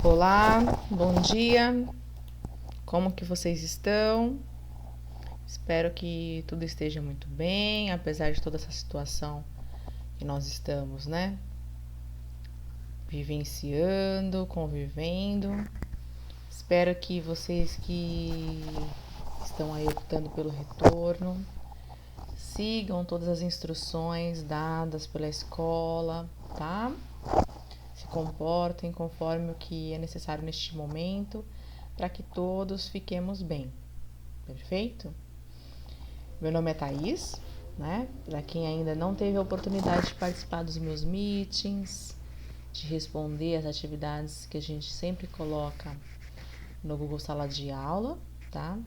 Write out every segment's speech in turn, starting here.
Olá, bom dia. Como que vocês estão? Espero que tudo esteja muito bem, apesar de toda essa situação que nós estamos, né? Vivenciando, convivendo. Espero que vocês que estão aí optando pelo retorno sigam todas as instruções dadas pela escola, tá? Se comportem conforme o que é necessário neste momento para que todos fiquemos bem. Perfeito? Meu nome é Thaís, né? Para quem ainda não teve a oportunidade de participar dos meus meetings, de responder as atividades que a gente sempre coloca no Google Sala de Aula, tá?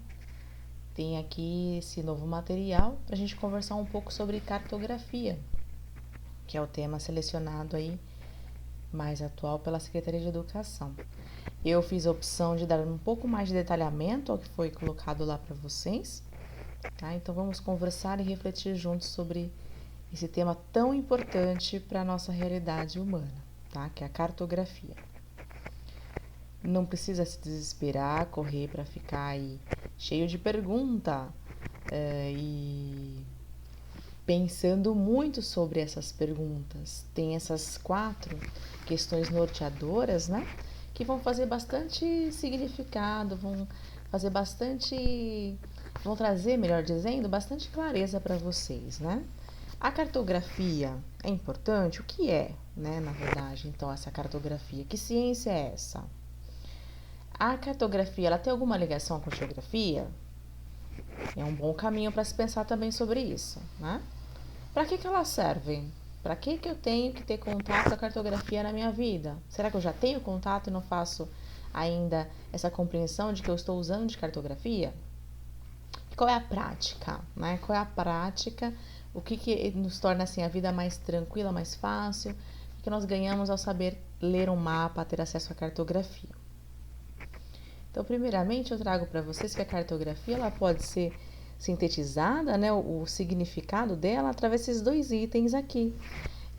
Tem aqui esse novo material para a gente conversar um pouco sobre cartografia, que é o tema selecionado aí mais atual pela Secretaria de Educação. Eu fiz a opção de dar um pouco mais de detalhamento ao que foi colocado lá para vocês, tá? Então vamos conversar e refletir juntos sobre esse tema tão importante para a nossa realidade humana, tá? Que é a cartografia. Não precisa se desesperar, correr para ficar aí cheio de pergunta e pensando muito sobre essas perguntas. Tem essas 4 questões norteadoras, né? Que vão fazer bastante significado, vão trazer, melhor dizendo, bastante clareza para vocês, né? A cartografia é importante? O que é, né, na verdade, então, essa cartografia? Que ciência é essa? A cartografia, ela tem alguma ligação com a geografia? É um bom caminho para se pensar também sobre isso, né? Para que ela serve? Para que eu tenho que ter contato com a cartografia na minha vida? Será que eu já tenho contato e não faço ainda essa compreensão de que eu estou usando de cartografia? Qual é a prática, né? Qual é a prática? O que nos torna assim a vida mais tranquila, mais fácil? O que nós ganhamos ao saber ler um mapa, ter acesso à cartografia? Então, primeiramente, eu trago para vocês que a cartografia ela pode ser sintetizada, né, o significado dela através desses 2 itens aqui.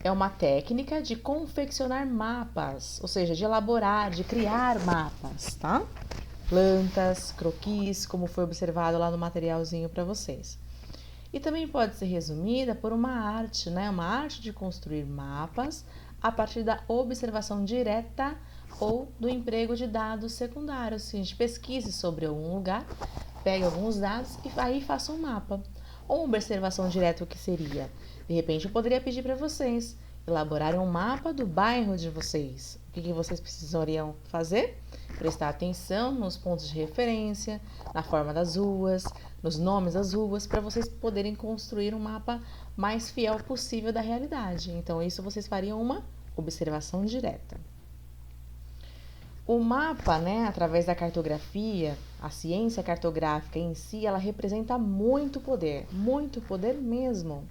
É uma técnica de confeccionar mapas, ou seja, de elaborar, de criar mapas, tá? Plantas, croquis, como foi observado lá no materialzinho para vocês. E também pode ser resumida por uma arte, né? Uma arte de construir mapas a partir da observação direta ou do emprego de dados secundários. Se a gente pesquise sobre algum lugar, pegue alguns dados e aí faça um mapa. Ou uma observação direta, o que seria? De repente, eu poderia pedir para vocês elaborarem um mapa do bairro de vocês. O que vocês precisariam fazer? Prestar atenção nos pontos de referência, na forma das ruas, nos nomes das ruas, para vocês poderem construir um mapa mais fiel possível da realidade. Então, isso vocês fariam uma observação direta. O mapa, né, através da cartografia, a ciência cartográfica em si, ela representa muito poder mesmo.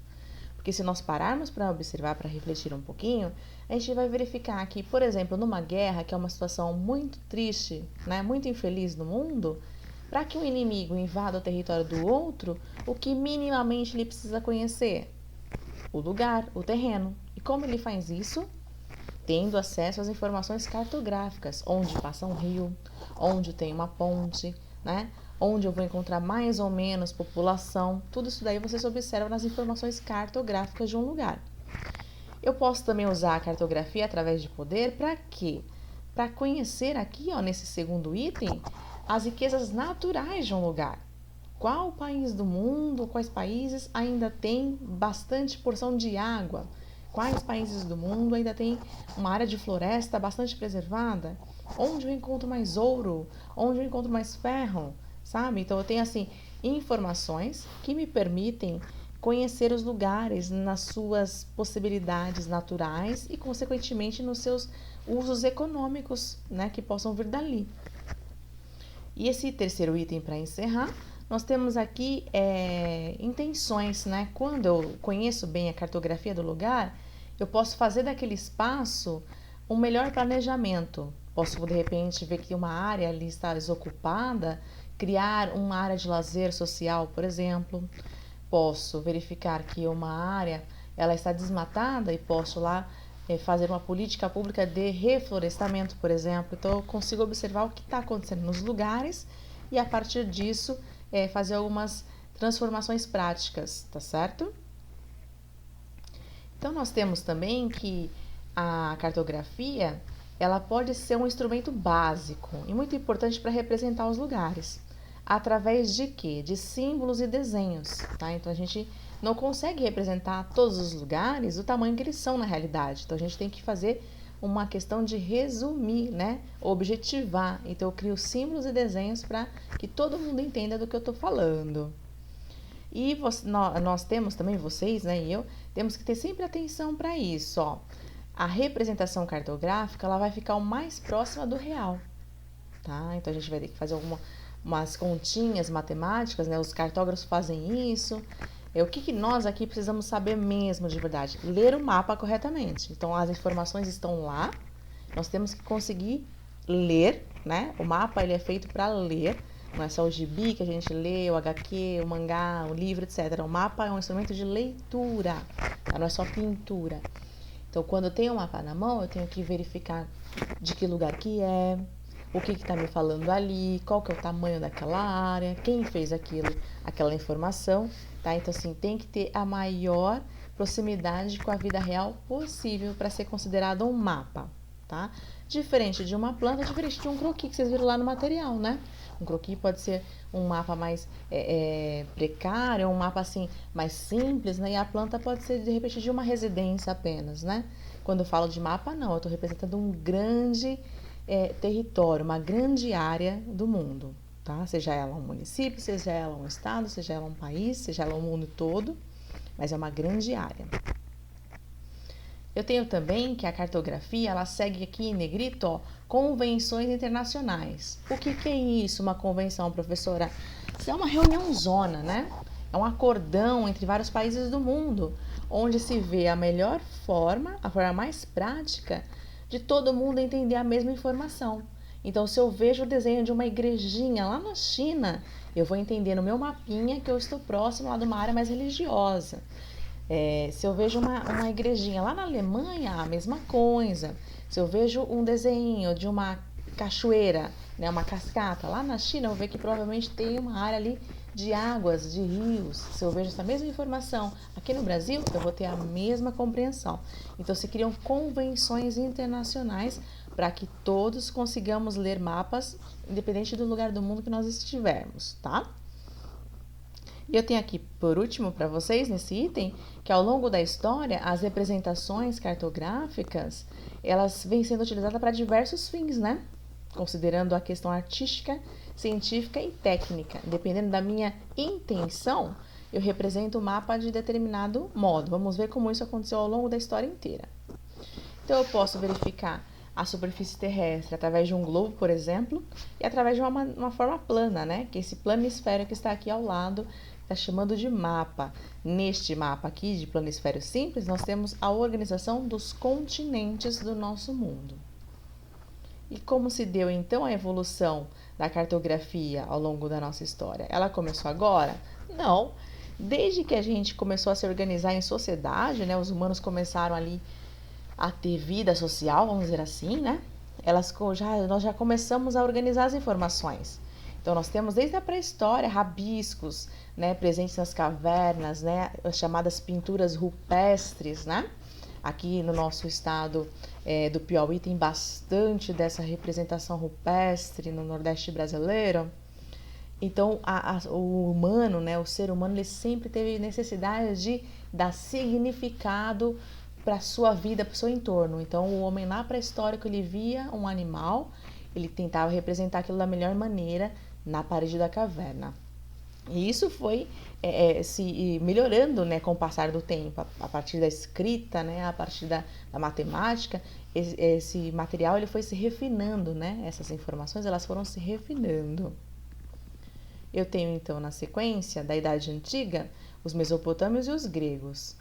Porque se nós pararmos para observar, para refletir um pouquinho, a gente vai verificar que, por exemplo, numa guerra, que é uma situação muito triste, né, muito infeliz no mundo, para que um inimigo invada o território do outro, o que minimamente ele precisa conhecer? O lugar, o terreno. E como ele faz isso? Tendo acesso às informações cartográficas, onde passa um rio, onde tem uma ponte, né? Onde eu vou encontrar mais ou menos população, tudo isso daí vocês observam nas informações cartográficas de um lugar. Eu posso também usar a cartografia através de poder para quê? Para conhecer aqui, ó, nesse segundo item, as riquezas naturais de um lugar. Qual país do mundo, quais países ainda tem bastante porção de água? Quais países do mundo ainda tem uma área de floresta bastante preservada? Onde eu encontro mais ouro? Onde eu encontro mais ferro? Sabe? Então eu tenho assim informações que me permitem conhecer os lugares nas suas possibilidades naturais e consequentemente nos seus usos econômicos, né, que possam vir dali. E esse terceiro item para encerrar, nós temos aqui intenções, né? Quando eu conheço bem a cartografia do lugar, eu posso fazer daquele espaço um melhor planejamento. Posso, de repente, ver que uma área ali está desocupada, criar uma área de lazer social, por exemplo. Posso verificar que uma área ela está desmatada e posso lá fazer uma política pública de reflorestamento, por exemplo. Então, eu consigo observar o que está acontecendo nos lugares e, a partir disso, fazer algumas transformações práticas, tá certo? Então, nós temos também que a cartografia, ela pode ser um instrumento básico e muito importante para representar os lugares. Através de quê? De símbolos e desenhos, tá? Então, a gente não consegue representar todos os lugares do tamanho que eles são na realidade. Então, a gente tem que fazer uma questão de resumir, né? Objetivar. Então, eu crio símbolos e desenhos para que todo mundo entenda do que eu estou falando. E nós temos também, vocês, né, e eu, temos que ter sempre atenção para isso, ó. A representação cartográfica, ela vai ficar o mais próxima do real, tá? Então, a gente vai ter que fazer umas continhas matemáticas, né? Os cartógrafos fazem isso. O que nós aqui precisamos saber mesmo, de verdade? Ler o mapa corretamente. Então, as informações estão lá, nós temos que conseguir ler, né? O mapa, ele é feito para ler. Não é só o gibi que a gente lê, o HQ, o mangá, o livro, etc. O mapa é um instrumento de leitura, tá? Não é só pintura. Então, quando eu tenho o mapa na mão, eu tenho que verificar de que lugar que é, o que está me falando ali, qual que é o tamanho daquela área, quem fez aquela informação, tá? Então, assim, tem que ter a maior proximidade com a vida real possível para ser considerado um mapa, tá? Diferente de uma planta, diferente de um croquis que vocês viram lá no material, né? Um croquis pode ser um mapa mais precário, um mapa assim mais simples, né? E a planta pode ser de repente de uma residência apenas, né? Quando eu falo de mapa, não, eu estou representando um grande território, uma grande área do mundo, tá? Seja ela um município, seja ela um estado, seja ela um país, seja ela o mundo todo, mas é uma grande área. Eu tenho também que a cartografia, ela segue aqui em negrito, ó, convenções internacionais. O que é isso, uma convenção, professora? Isso é uma reunião zona, né? É um acordão entre vários países do mundo, onde se vê a melhor forma, a forma mais prática de todo mundo entender a mesma informação. Então, se eu vejo o desenho de uma igrejinha lá na China, eu vou entender no meu mapinha que eu estou próximo lá de uma área mais religiosa. Se eu vejo uma igrejinha lá na Alemanha, a mesma coisa. Se eu vejo um desenho de uma cachoeira, né, uma cascata, lá na China, eu vou ver que provavelmente tem uma área ali de águas, de rios. Se eu vejo essa mesma informação aqui no Brasil, eu vou ter a mesma compreensão. Então, se criam convenções internacionais para que todos consigamos ler mapas, independente do lugar do mundo que nós estivermos, tá? E eu tenho aqui, por último, para vocês, nesse item, que ao longo da história, as representações cartográficas, elas vêm sendo utilizadas para diversos fins, né? Considerando a questão artística, científica e técnica. Dependendo da minha intenção, eu represento o mapa de determinado modo. Vamos ver como isso aconteceu ao longo da história inteira. Então, eu posso verificar a superfície terrestre através de um globo, por exemplo, e através de uma forma plana, né? Que é esse planisfério que está aqui ao lado, está chamando de mapa. Neste mapa aqui de planisfério simples, nós temos a organização dos continentes do nosso mundo. E como se deu então a evolução da cartografia ao longo da nossa história? Ela começou agora? Não. Desde que a gente começou a se organizar em sociedade, né? Os humanos começaram ali a ter vida social, vamos dizer assim, né? Nós já começamos a organizar as informações. Então, nós temos desde a pré-história rabiscos, né, presentes nas cavernas, né, as chamadas pinturas rupestres, né? Aqui no nosso estado do Piauí tem bastante dessa representação rupestre no Nordeste brasileiro. Então, o humano, né, o ser humano, ele sempre teve necessidade de dar significado para a sua vida, para o seu entorno. Então, o homem lá pré-histórico, ele via um animal, ele tentava representar aquilo da melhor maneira na parede da caverna. E isso foi se melhorando, né, com o passar do tempo, a partir da escrita, né, a partir da matemática, esse material ele foi se refinando, né, essas informações elas foram se refinando. Eu tenho então na sequência da Idade Antiga os mesopotâmios e os gregos.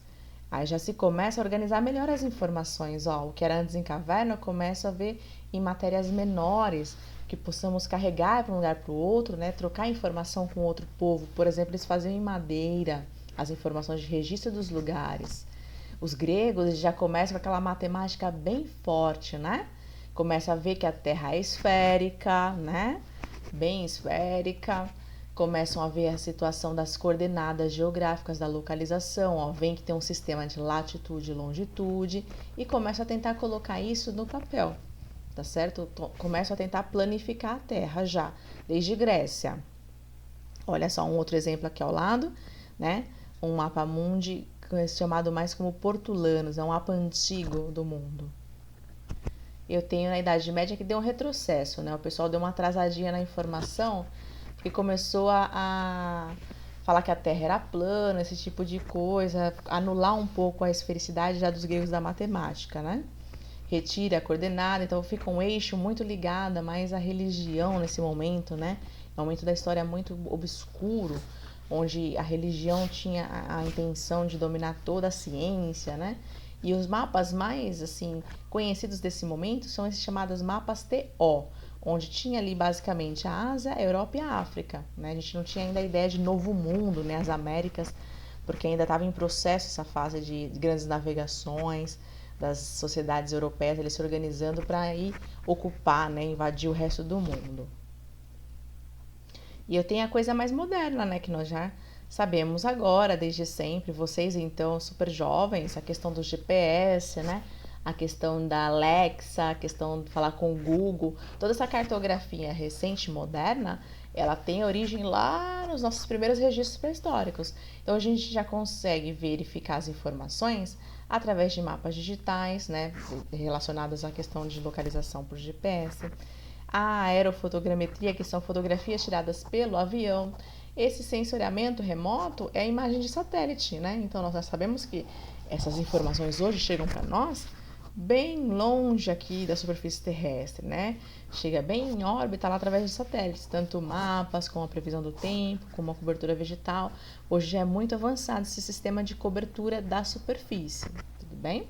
Aí já se começa a organizar melhor as informações, ó, o que era antes em caverna eu começo a ver em matérias menores, que possamos carregar para um lugar para o outro, né? Trocar informação com outro povo. Por exemplo, eles faziam em madeira as informações de registro dos lugares. Os gregos já começam com aquela matemática bem forte, né? Começa a ver que a Terra é esférica, né? Bem esférica. Começam a ver a situação das coordenadas geográficas da localização, ó, vem que tem um sistema de latitude e longitude e começam a tentar colocar isso no papel, tá certo? Começam a tentar planificar a Terra já, desde Grécia. Olha só um outro exemplo aqui ao lado, né? Um mapa mundi chamado mais como Portulanos, é um mapa antigo do mundo. Eu tenho na Idade Média que deu um retrocesso, né? O pessoal deu uma atrasadinha na informação, porque começou a falar que a Terra era plana, esse tipo de coisa, anular um pouco a esfericidade já dos gregos da matemática, né? Retira a coordenada, então fica um eixo muito ligado mais à religião nesse momento, né? É um momento da história muito obscuro, onde a religião tinha a intenção de dominar toda a ciência, né? E os mapas mais, assim, conhecidos desse momento são esses chamados mapas TO, onde tinha ali basicamente a Ásia, a Europa e a África, né? A gente não tinha ainda a ideia de novo mundo, né? As Américas, porque ainda estava em processo essa fase de grandes navegações das sociedades europeias, eles se organizando para ir ocupar, né? Invadir o resto do mundo. E eu tenho a coisa mais moderna, né? Que nós já sabemos agora, desde sempre, vocês então super jovens, a questão do GPS, né? A questão da Alexa, a questão de falar com o Google, toda essa cartografia recente e moderna, ela tem origem lá nos nossos primeiros registros pré-históricos. Então a gente já consegue verificar as informações através de mapas digitais, né? Relacionados à questão de localização por GPS. A aerofotogrametria, que são fotografias tiradas pelo avião. Esse sensoriamento remoto é a imagem de satélite, né? Então, nós já sabemos que essas informações hoje chegam para nós bem longe aqui da superfície terrestre, né? Chega bem em órbita lá através de satélites, tanto mapas, como a previsão do tempo, como a cobertura vegetal. Hoje já é muito avançado esse sistema de cobertura da superfície, tudo bem?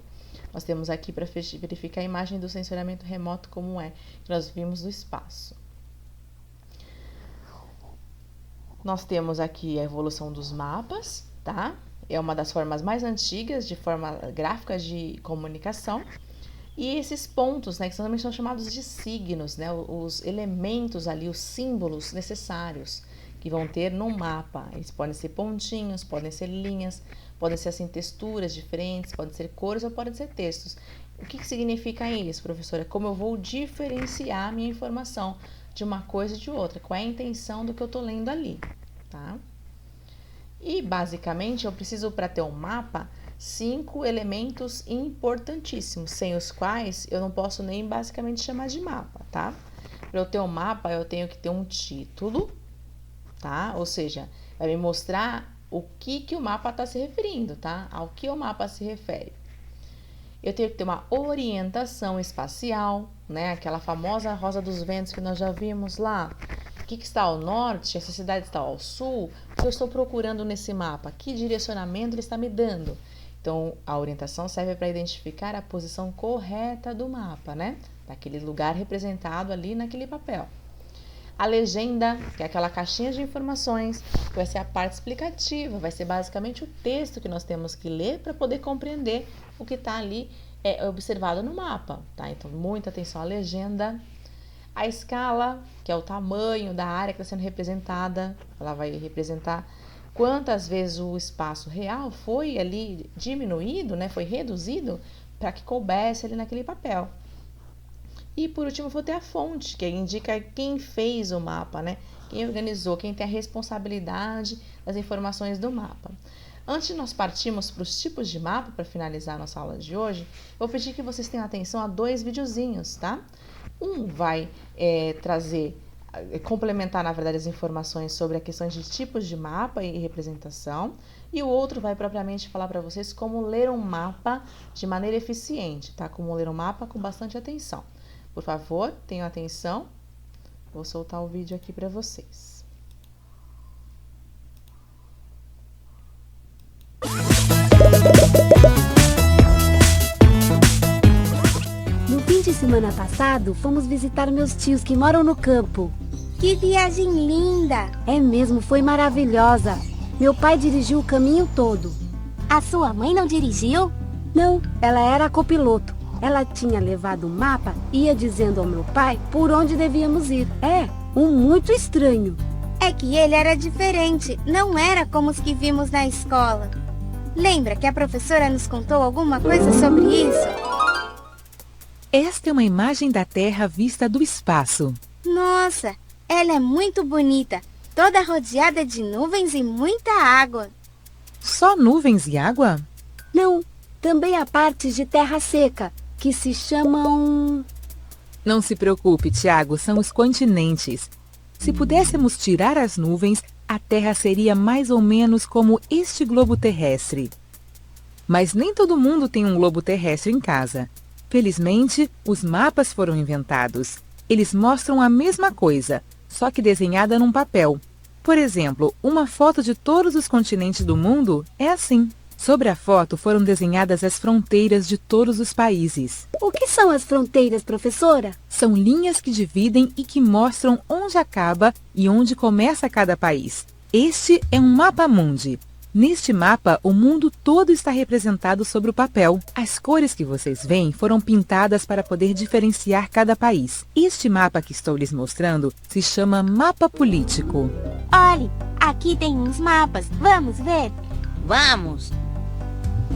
Nós temos aqui para verificar a imagem do sensoriamento remoto como é, que nós vimos do espaço. Nós temos aqui a evolução dos mapas, tá? É uma das formas mais antigas de forma gráfica de comunicação. E esses pontos, né, que também são chamados de signos, né? Os elementos ali, os símbolos necessários que vão ter no mapa. Eles podem ser pontinhos, podem ser linhas, podem ser assim texturas diferentes, podem ser cores ou podem ser textos. O que significa isso, professora? Como eu vou diferenciar a minha informação de uma coisa e de outra? Qual é a intenção do que eu estou lendo ali, tá? E, basicamente, eu preciso, para ter um mapa, 5 elementos importantíssimos, sem os quais eu não posso nem basicamente chamar de mapa, tá? Para eu ter um mapa, eu tenho que ter um título, tá? Ou seja, vai me mostrar o que o mapa está se referindo, tá? Ao que o mapa se refere. Eu tenho que ter uma orientação espacial, né? Aquela famosa rosa dos ventos que nós já vimos lá. O que está ao norte? Essa cidade está ao sul? O que eu estou procurando nesse mapa? Que direcionamento ele está me dando? Então, a orientação serve para identificar a posição correta do mapa, né? Daquele lugar representado ali naquele papel. A legenda, que é aquela caixinha de informações, que vai ser a parte explicativa, vai ser basicamente o texto que nós temos que ler para poder compreender o que está ali observado no mapa, tá? Então, muita atenção à legenda. A escala, que é o tamanho da área que está sendo representada, ela vai representar quantas vezes o espaço real foi ali diminuído, né? Foi reduzido para que coubesse ali naquele papel. E por último, vou ter a fonte, que indica quem fez o mapa, né? Quem organizou, quem tem a responsabilidade das informações do mapa. Antes de nós partirmos para os tipos de mapa, para finalizar a nossa aula de hoje, vou pedir que vocês tenham atenção a 2 videozinhos, tá? Um vai complementar, na verdade, as informações sobre a questão de tipos de mapa e representação, e o outro vai propriamente falar para vocês como ler um mapa de maneira eficiente, tá? Como ler um mapa com bastante atenção. Por favor, tenham atenção. Vou soltar o vídeo aqui para vocês. No fim de semana passado, fomos visitar meus tios que moram no campo. Que viagem linda! É mesmo, foi maravilhosa. Meu pai dirigiu o caminho todo. A sua mãe não dirigiu? Não, ela era a copiloto. Ela tinha levado o mapa e ia dizendo ao meu pai por onde devíamos ir. Muito estranho. É que ele era diferente, não era como os que vimos na escola. Lembra que a professora nos contou alguma coisa sobre isso? Esta é uma imagem da Terra vista do espaço. Nossa, ela é muito bonita, toda rodeada de nuvens e muita água. Só nuvens e água? Não, também há partes de terra seca, que se chamam... Não se preocupe, Tiago, são os continentes. Se pudéssemos tirar as nuvens, a Terra seria mais ou menos como este globo terrestre. Mas nem todo mundo tem um globo terrestre em casa. Felizmente, os mapas foram inventados. Eles mostram a mesma coisa, só que desenhada num papel. Por exemplo, uma foto de todos os continentes do mundo é assim. Sobre a foto foram desenhadas as fronteiras de todos os países. O que são as fronteiras, professora? São linhas que dividem e que mostram onde acaba e onde começa cada país. Este é um mapa mundi. Neste mapa, o mundo todo está representado sobre o papel. As cores que vocês veem foram pintadas para poder diferenciar cada país. Este mapa que estou lhes mostrando se chama mapa político. Olhe, aqui tem uns mapas, vamos ver? Vamos!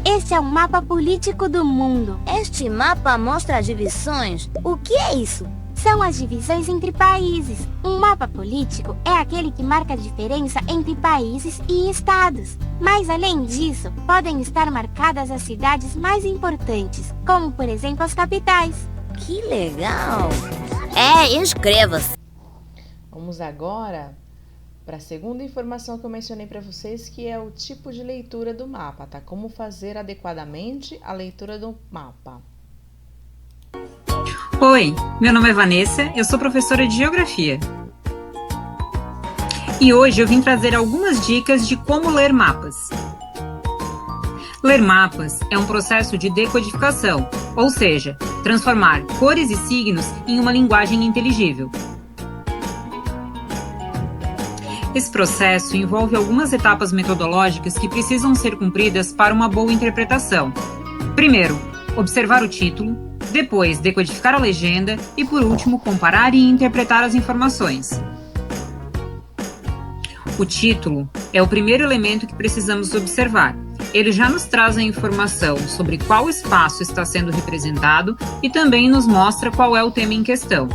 Este é um mapa político do mundo. Este mapa mostra as divisões. O que é isso? São as divisões entre países. Um mapa político é aquele que marca a diferença entre países e estados. Mas além disso, podem estar marcadas as cidades mais importantes, como por exemplo as capitais. Que legal! Inscreva-se! Vamos agora para a segunda informação que eu mencionei para vocês, que é o tipo de leitura do mapa, tá? Como fazer adequadamente a leitura do mapa. Oi, meu nome é Vanessa, eu sou professora de Geografia. E hoje eu vim trazer algumas dicas de como ler mapas. Ler mapas é um processo de decodificação, ou seja, transformar cores e signos em uma linguagem inteligível. Esse processo envolve algumas etapas metodológicas que precisam ser cumpridas para uma boa interpretação. Primeiro, observar o título, depois decodificar a legenda e, por último, comparar e interpretar as informações. O título é o primeiro elemento que precisamos observar. Ele já nos traz a informação sobre qual espaço está sendo representado e também nos mostra qual é o tema em questão.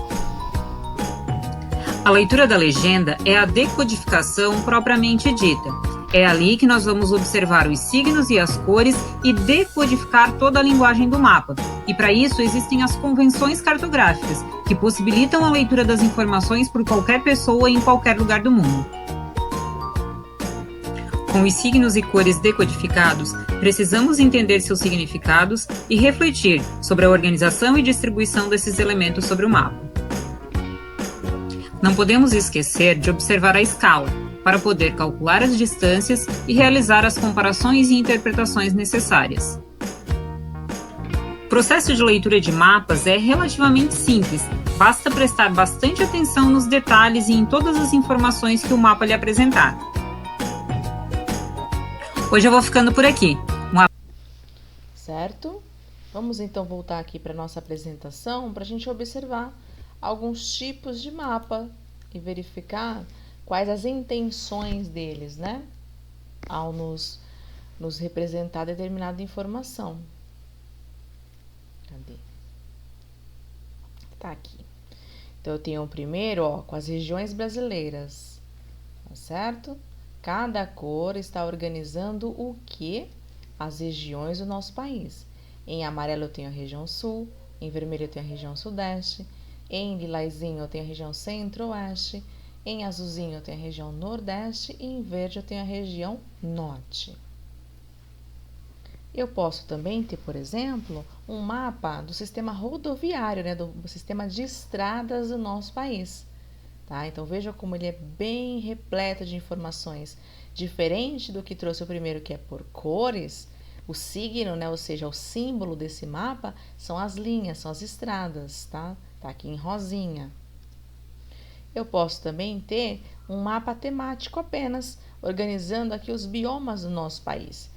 A leitura da legenda é a decodificação propriamente dita. É ali que nós vamos observar os signos e as cores e decodificar toda a linguagem do mapa. E para isso existem as convenções cartográficas, que possibilitam a leitura das informações por qualquer pessoa em qualquer lugar do mundo. Com os signos e cores decodificados, precisamos entender seus significados e refletir sobre a organização e distribuição desses elementos sobre o mapa. Não podemos esquecer de observar a escala, para poder calcular as distâncias e realizar as comparações e interpretações necessárias. O processo de leitura de mapas é relativamente simples, basta prestar bastante atenção nos detalhes e em todas as informações que o mapa lhe apresentar. Hoje eu vou ficando por aqui. Certo? Vamos então voltar aqui para a nossa apresentação para a gente observar alguns tipos de mapa e verificar quais as intenções deles, né? Ao nos representar determinada informação. Cadê? Tá aqui. Então, eu tenho o primeiro, ó, com as regiões brasileiras, tá certo? Cada cor está organizando o quê? As regiões do nosso país. Em amarelo eu tenho a região sul, em vermelho eu tenho a região sudeste, em lilazinho eu tenho a região centro-oeste, em azulzinho eu tenho a região nordeste e em verde eu tenho a região norte. Eu posso também ter, por exemplo, um mapa do sistema rodoviário, né, do sistema de estradas do nosso país. Tá? Então, veja como ele é bem repleto de informações. Diferente do que trouxe o primeiro, que é por cores, o signo, né, ou seja, o símbolo desse mapa, são as linhas, são as estradas, tá? Tá aqui em rosinha. Eu posso também ter um mapa temático apenas, organizando aqui os biomas do nosso país.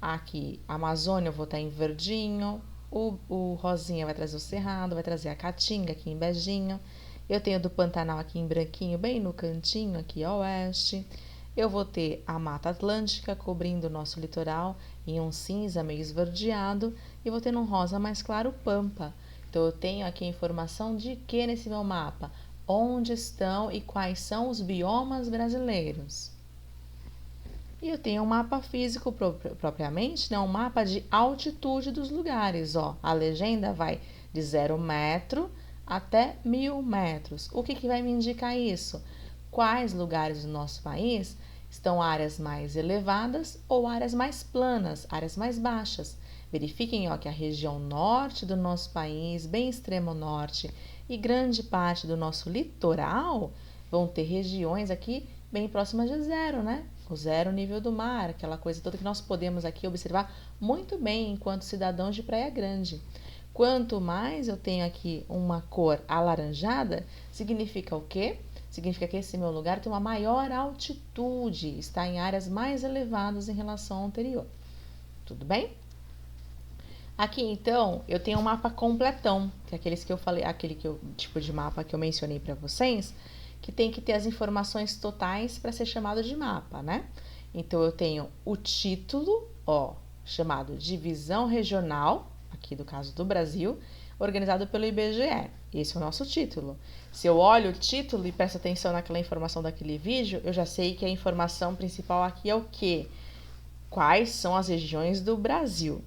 Aqui, a Amazônia eu vou estar em verdinho, o rosinha vai trazer o cerrado, vai trazer a caatinga aqui em beijinho. Eu tenho do Pantanal aqui em branquinho, bem no cantinho aqui a oeste. Eu vou ter a Mata Atlântica cobrindo o nosso litoral em um cinza meio esverdeado e vou ter num rosa mais claro Pampa. Então eu tenho aqui a informação de que nesse meu mapa? Onde estão e quais são os biomas brasileiros. E eu tenho um mapa físico propriamente, né? Um mapa de altitude dos lugares, ó. A legenda vai de 0 metro até 1000 metros. O que vai me indicar isso? Quais lugares do nosso país estão áreas mais elevadas ou áreas mais planas, áreas mais baixas. Verifiquem, ó, que a região norte do nosso país, bem extremo norte, e grande parte do nosso litoral vão ter regiões aqui bem próximas de zero, né? O zero nível do mar, aquela coisa toda que nós podemos aqui observar muito bem enquanto cidadãos de Praia Grande. Quanto mais eu tenho aqui uma cor alaranjada, significa o quê? Significa que esse meu lugar tem uma maior altitude, está em áreas mais elevadas em relação ao anterior. Tudo bem? Aqui, então, eu tenho um mapa completão, que é aqueles que eu falei, tipo de mapa que eu mencionei para vocês, que tem que ter as informações totais para ser chamado de mapa, né? Então, eu tenho o título, ó, chamado Divisão Regional, aqui do caso do Brasil, organizado pelo IBGE. Esse é o nosso título. Se eu olho o título e presto atenção naquela informação daquele vídeo, eu já sei que a informação principal aqui é o quê? Quais são as regiões do Brasil?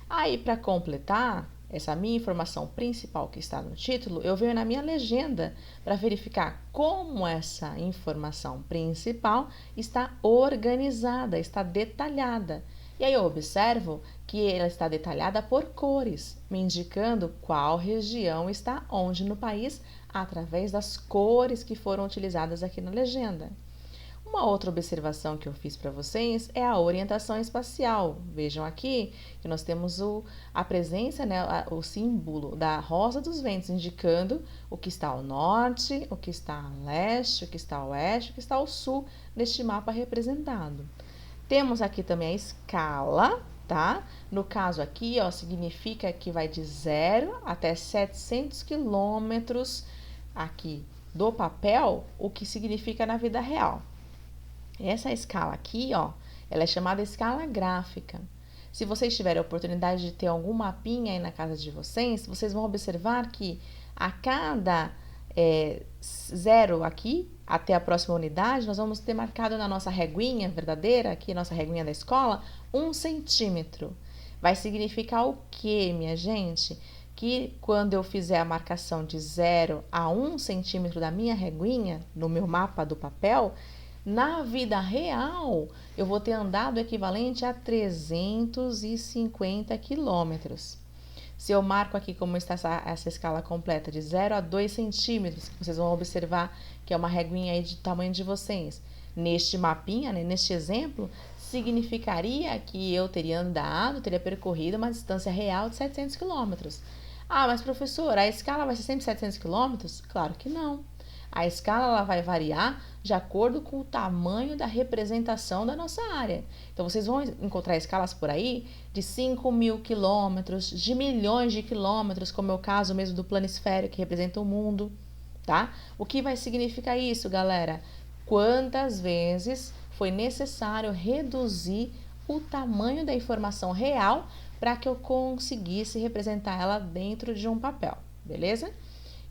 Aí, para completar essa minha informação principal que está no título, eu venho na minha legenda para verificar como essa informação principal está organizada, está detalhada. E aí eu observo que ela está detalhada por cores, me indicando qual região está onde no país, através das cores que foram utilizadas aqui na legenda. Uma outra observação que eu fiz para vocês é a orientação espacial. Vejam aqui que nós temos a presença, né, o símbolo da Rosa dos Ventos, indicando o que está ao norte, o que está a leste, o que está ao oeste, o que está ao sul neste mapa representado. Temos aqui também a escala, tá? No caso aqui, ó, significa que vai de 0 até 700 quilômetros aqui do papel, o que significa na vida real. Essa escala aqui, ó, ela é chamada escala gráfica. Se vocês tiverem a oportunidade de ter algum mapinha aí na casa de vocês, vocês vão observar que a cada 0 aqui, até a próxima unidade, nós vamos ter marcado na nossa reguinha verdadeira, aqui nossa reguinha da escola, 1 centímetro. Vai significar o quê, minha gente? Que quando eu fizer a marcação de 0 a 1 centímetro da minha reguinha, no meu mapa do papel, na vida real, eu vou ter andado o equivalente a 350 quilômetros. Se eu marco aqui como está essa escala completa, de 0 a 2 centímetros, que vocês vão observar que é uma reguinha aí de tamanho de vocês, neste mapinha, né, neste exemplo, significaria que eu teria percorrido uma distância real de 700 quilômetros. Ah, mas professor, a escala vai ser sempre 700 quilômetros? Claro que não. A escala ela vai variar de acordo com o tamanho da representação da nossa área. Então, vocês vão encontrar escalas por aí de 5.000 quilômetros, de milhões de quilômetros, como é o caso mesmo do planisfério, que representa o mundo, tá? O que vai significar isso, galera? Quantas vezes foi necessário reduzir o tamanho da informação real para que eu conseguisse representar ela dentro de um papel, beleza?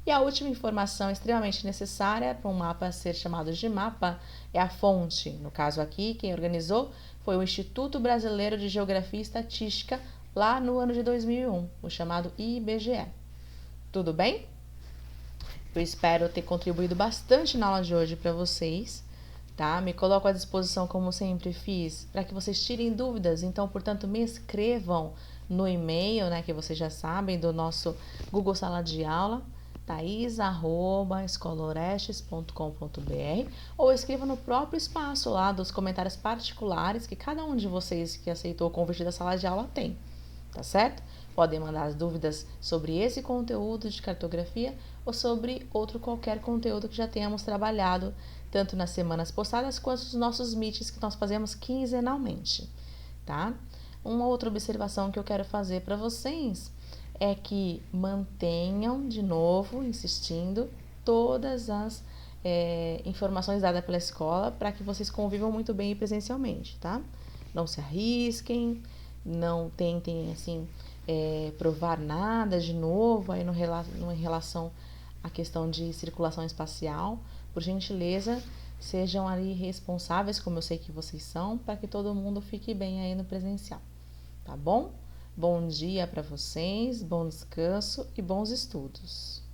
E a última informação extremamente necessária para um mapa ser chamado de mapa é a fonte. No caso aqui, quem organizou foi o Instituto Brasileiro de Geografia e Estatística, lá no ano de 2001, o chamado IBGE. Tudo bem? Eu espero ter contribuído bastante na aula de hoje para vocês, tá? Me coloco à disposição, como sempre fiz, para que vocês tirem dúvidas. Então, portanto, me escrevam no e-mail, né, que vocês já sabem, do nosso Google Sala de Aula, thais@escolaorestes.com.br, ou escreva no próprio espaço lá dos comentários particulares que cada um de vocês que aceitou o convite da sala de aula tem, tá certo? Podem mandar as dúvidas sobre esse conteúdo de cartografia ou sobre outro qualquer conteúdo que já tenhamos trabalhado, tanto nas semanas passadas quanto nos nossos meets que nós fazemos quinzenalmente, tá? Uma outra observação que eu quero fazer para vocês é que mantenham, de novo, insistindo, todas as informações dadas pela escola para que vocês convivam muito bem presencialmente, tá? Não se arrisquem, não tentem, assim, provar nada de novo aí em relação à questão de circulação espacial. Por gentileza, sejam ali responsáveis, como eu sei que vocês são, para que todo mundo fique bem aí no presencial, tá bom? Bom dia para vocês, bom descanso e bons estudos.